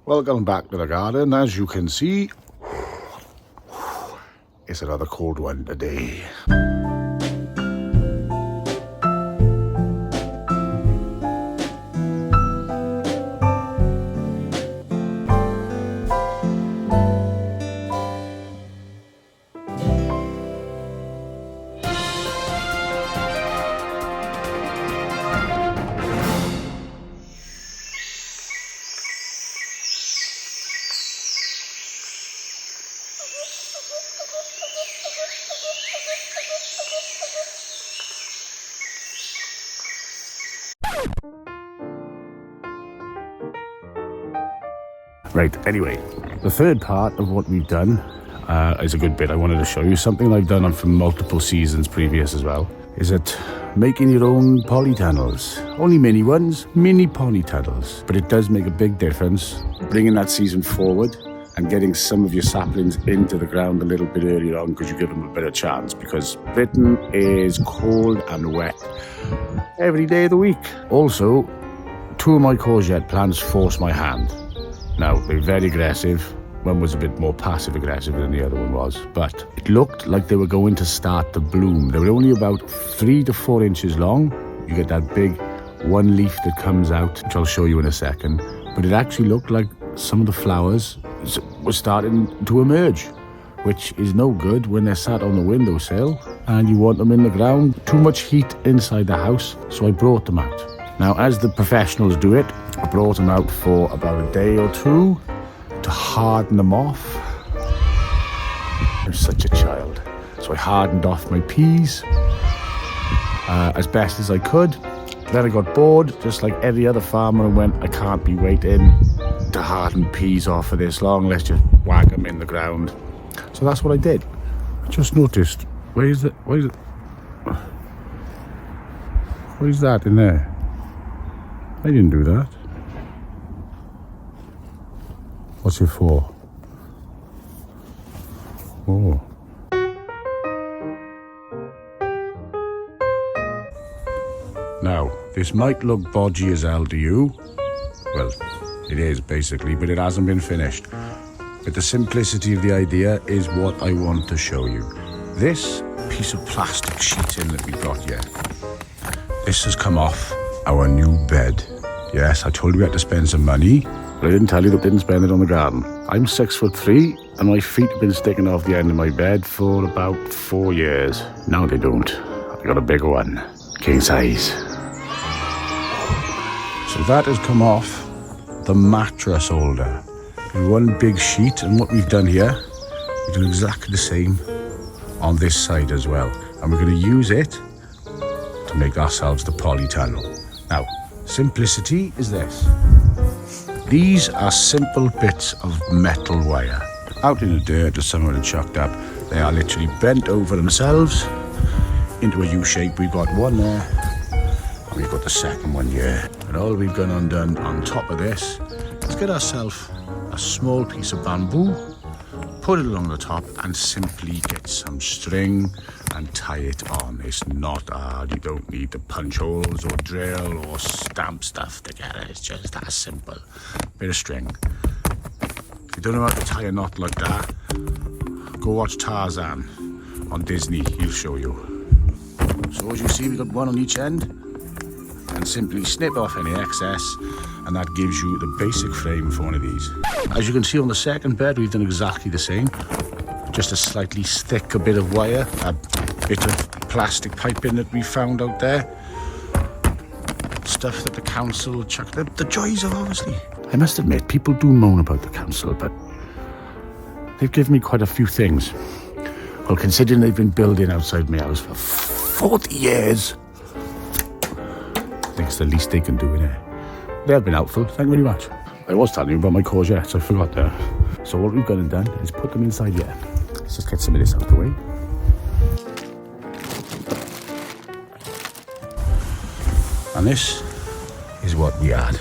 Welcome back to the garden. As you can see, it's another cold one today. Right, anyway, the third part of what we've done is a good bit. I wanted to show you something I've done from multiple seasons previous as well. Is it making your own polytunnels? Only mini ones, mini polytunnels. But it does make a big difference bringing that season forward and getting some of your saplings into the ground a little bit earlier on, because you give them a better chance, because Britain is cold and wet every day of the week. Also, two of my courgette plants force my hand. Now, they're very aggressive. One was a bit more passive-aggressive than the other one was, but it looked like they were going to start to bloom. They were only about 3 to 4 inches long. You get that big one leaf that comes out, which I'll show you in a second, but it actually looked like some of the flowers were starting to emerge, which is no good when they're sat on the windowsill and you want them in the ground. Too much heat inside the house, so I brought them out. Now, as the professionals do it, I brought them out for about a day or two to harden them off. I'm such a child. So I hardened off my peas as best as I could. Then I got bored, just like every other farmer, and went, I can't be waiting to harden peas off for this long. Let's just whack them in the ground. So that's what I did. I just noticed, where is that in there? I didn't do that. What's it for? Oh. Now, this might look bodgy as hell to you. Well, it is basically, but it hasn't been finished. But the simplicity of the idea is what I want to show you. This piece of plastic sheeting that we've got here, this has come off our new bed. Yes, I told you we had to spend some money, but I didn't tell you that I didn't spend it on the garden. I'm 6'3", and my feet have been sticking off the end of my bed for about 4 years. Now they don't. I got a bigger one, king size. So that has come off the mattress holder. One big sheet, and what we've done here, we've done exactly the same on this side as well. And we're going to use it to make ourselves the polytunnel. Now, simplicity is this. These are simple bits of metal wire out in the dirt or somewhere and chucked up. They are literally bent over themselves into a U shape. We've got one there, and we've got the second one here. And all we've gone and done on top of this is get ourselves a small piece of bamboo, put it along the top, and simply get some string and tie it on. It's not hard. You don't need to punch holes or drill or stamp stuff together. It's just that simple. Bit of string. If you don't know how to tie a knot like that, go watch Tarzan on Disney. He'll show you. So as you see, we've got one on each end, and simply snip off any excess, and that gives you the basic frame for one of these. As you can see on the second bed, we've done exactly the same. Just a slightly thicker bit of wire, a bit of plastic piping that we found out there. Stuff that the council chucked. The joys of, obviously. I must admit, people do moan about the council, but they've given me quite a few things. Well, considering they've been building outside my house for 40 years, I think it's the least they can do in it. They have been helpful, thank you very much. I was telling you about my courgettes, I forgot there. So what we've gone and done is put them inside here. Let's just get some of this out of the way. And this is what we had.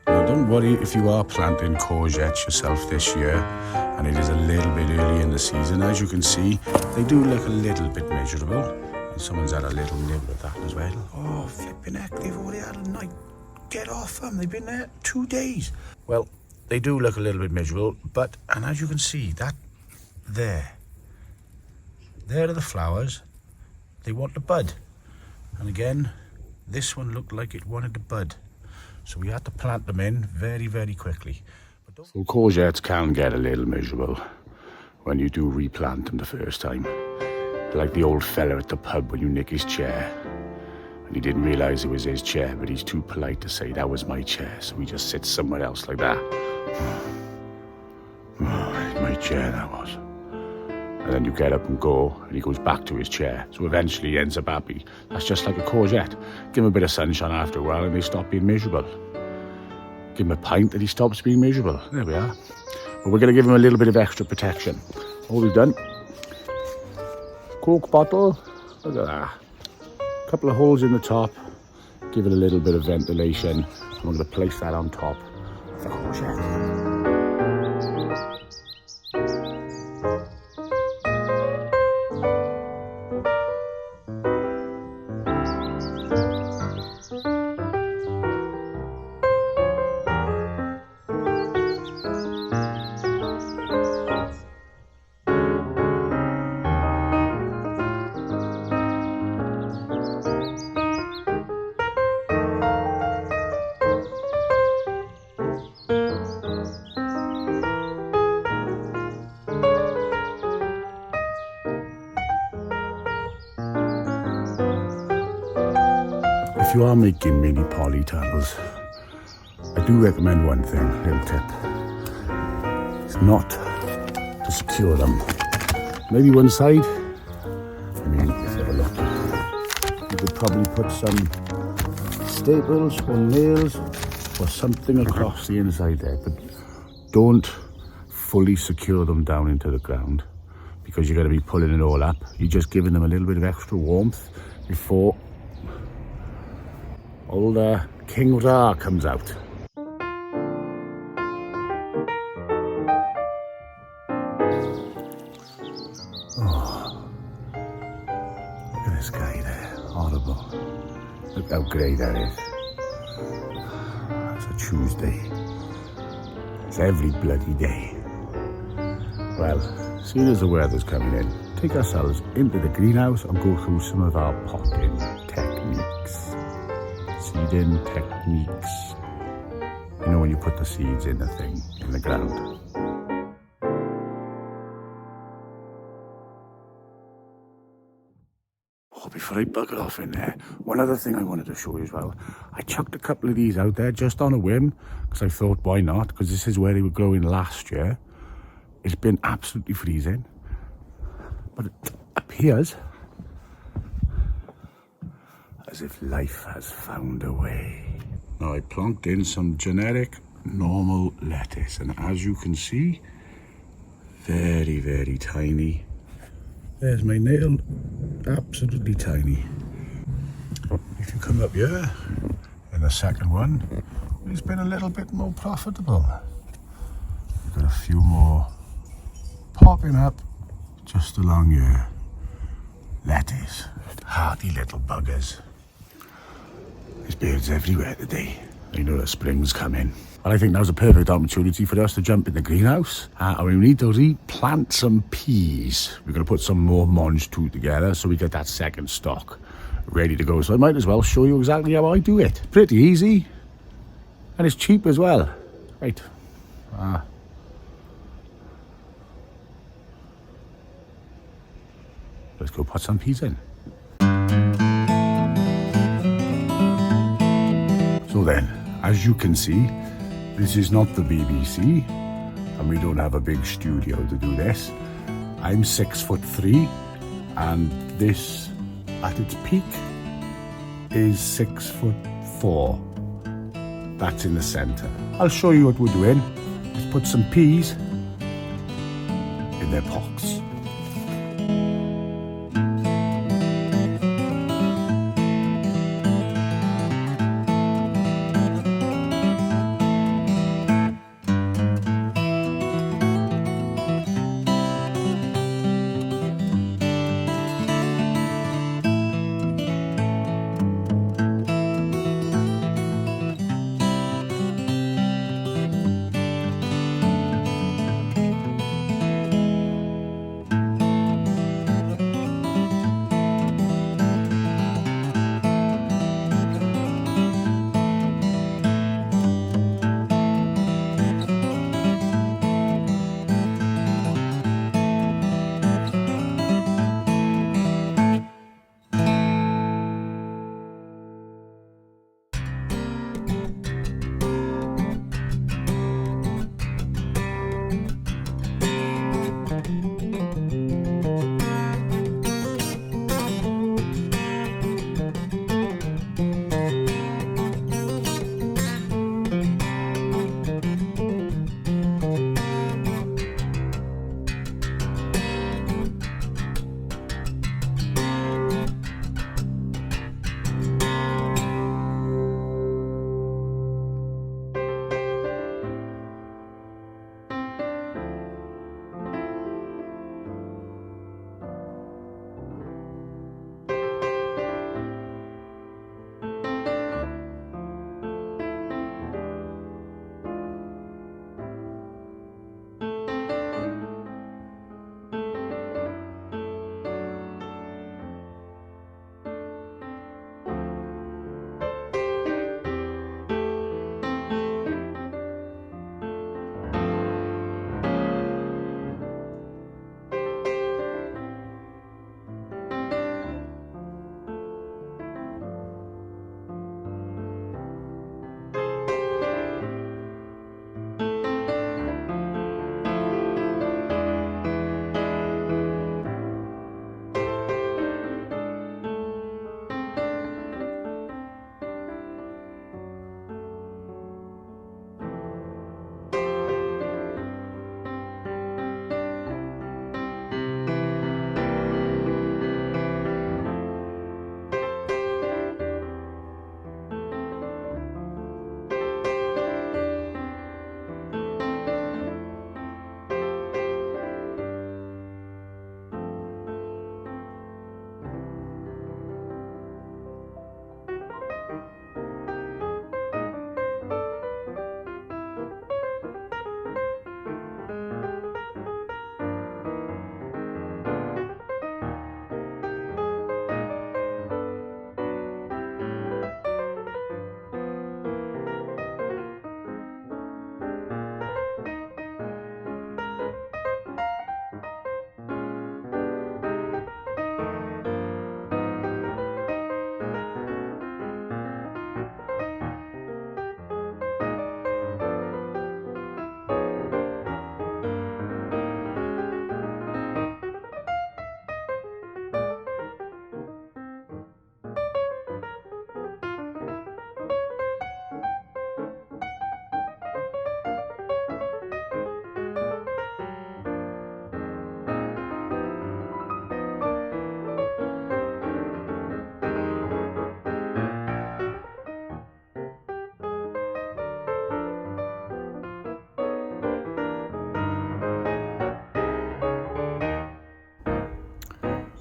Now don't if you are planting courgettes yourself this year, and it is a little bit early in the season, as you can see, they do look a little bit miserable. And someone's had a little nib at that as well. Oh, flipping heck, they've already had a night. Get off them, they've been there 2 days. Well, they do look a little bit miserable, but, and as you can see, that there are the flowers. They want to bud. And again, this one looked like it wanted to bud. So we had to plant them in very, very quickly. So courgettes can get a little miserable when you do replant them the first time. Like the old fella at the pub when you nick his chair. And he didn't realise it was his chair, but he's too polite to say that was my chair. So he just sits somewhere else like that. My chair that was. And then you get up and go, and he goes back to his chair. So eventually he ends up happy. That's just like a courgette. Give him a bit of sunshine after a while and they stop being miserable. Give him a pint and he stops being miserable. There we are. But we're going to give him a little bit of extra protection. All we've done. Coke bottle. Look at that. A couple of holes in the top. Give it a little bit of ventilation. And we're going to place that on top of the courgette. If you are making mini polytunnels, I do recommend one thing, little tip. It's not to secure them. Maybe one side. I mean, let's have a look. You could probably put some staples or nails or something across the inside there, but don't fully secure them down into the ground because you're going to be pulling it all up. You're just giving them a little bit of extra warmth before old King Ra comes out. Oh, look at this guy there, horrible. Look how grey that is. It's a Tuesday. It's every bloody day. Well, seeing as the weather's coming in, take ourselves into the greenhouse and go through some of our potting techniques. Seeding techniques. You know when you put the seeds in the thing, in the ground. Oh, before I bugger off in there, one other thing I wanted to show you as well. I chucked a couple of these out there just on a whim, because I thought, why not? Because this is where they were growing last year. It's been absolutely freezing. But it appears as if life has found a way. Now I plonked in some generic normal lettuce, and as you can see, very, very tiny. There's my nail, absolutely tiny. If you come up here in the second one, it's been a little bit more profitable. We've got a few more popping up just along here. Lettuce, hardy little buggers. There's birds everywhere today. You know that spring's coming. And I think now's a perfect opportunity for us to jump in the greenhouse. And we need to replant some peas. We're going to put some more Monge 2 together so we get that second stock ready to go. So I might as well show you exactly how I do it. Pretty easy. And it's cheap as well. Right. Let's go put some peas in. So then, as you can see, this is not the BBC, and we don't have a big studio to do this. I'm 6'3", and this, at its peak, is 6'4". That's in the centre. I'll show you what we're doing. Let's put some peas in their pots.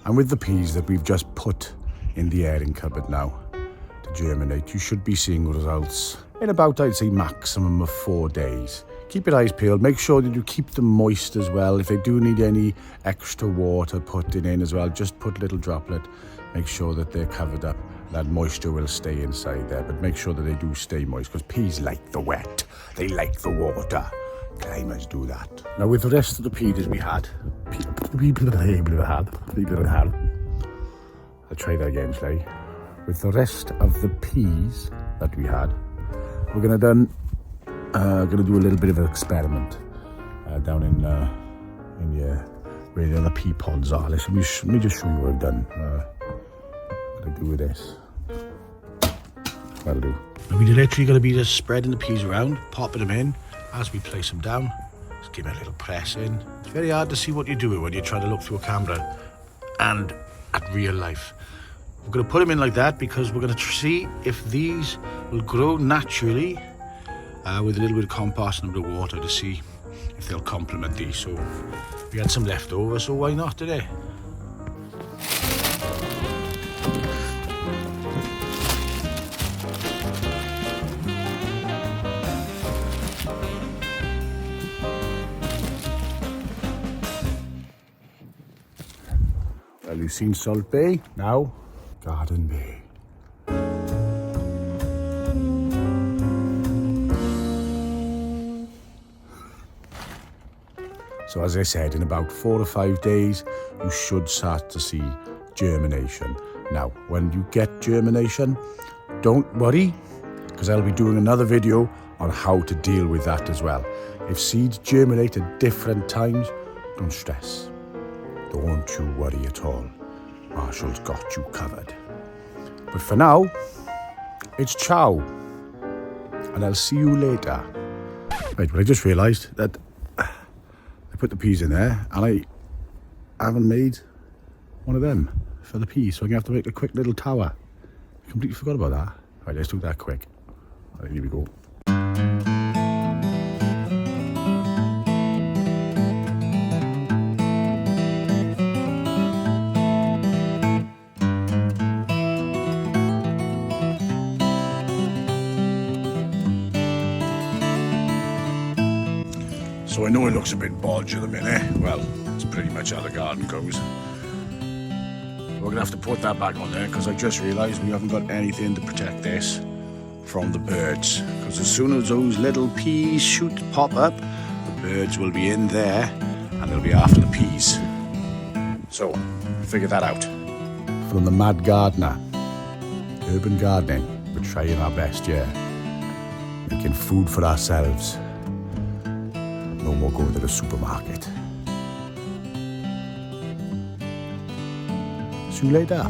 And with the peas that we've just put in the airing cupboard now to germinate, you should be seeing results in about, I'd say, maximum of 4 days. Keep your eyes peeled. Make sure that you keep them moist as well. If they do need any extra water put in as well, just put a little droplet. Make sure that they're covered up. That moisture will stay inside there, but make sure that they do stay moist, because peas like the wet. They like the water. Climbers do that. Now with the rest of the peas we had, I'll try that again, shall I? With the rest of the peas that we had, we're gonna do a little bit of an experiment down in where the other pea pods are. Let me just show you what I've done. What I do with this. That'll do. We're literally going to be just spreading the peas around, popping them in as we place them down. Just give it a little press in. It's very hard to see what you're doing when you're trying to look through a camera and at real life. We're going to put them in like that because we're going to see if these will grow naturally with a little bit of compost and a bit of water to see if they'll complement these. So we had some left over, so why not today? Well, you've seen Salt Bay, now Garden Bay. So as I said, in about 4 or 5 days, you should start to see germination. Now, when you get germination, don't worry, because I'll be doing another video on how to deal with that as well. If seeds germinate at different times, don't stress. Don't you worry at all. Marshall's got you covered. But for now, it's ciao. And I'll see you later. Right, but I just realised that I put the peas in there and I haven't made one of them for the peas. So I'm going to have to make a quick little tower. I completely forgot about that. Right, let's do that quick. Right, here we go. So I know it looks a bit bodgy at the minute. Well, it's pretty much how the garden goes. We're going to have to put that back on there because I just realised we haven't got anything to protect this from the birds. Because as soon as those little pea shoots pop up, the birds will be in there and they'll be after the peas. So, figure that out. From the Mad Gardener, urban gardening, we're trying our best, yeah. Making food for ourselves. No more going to the supermarket. See you later.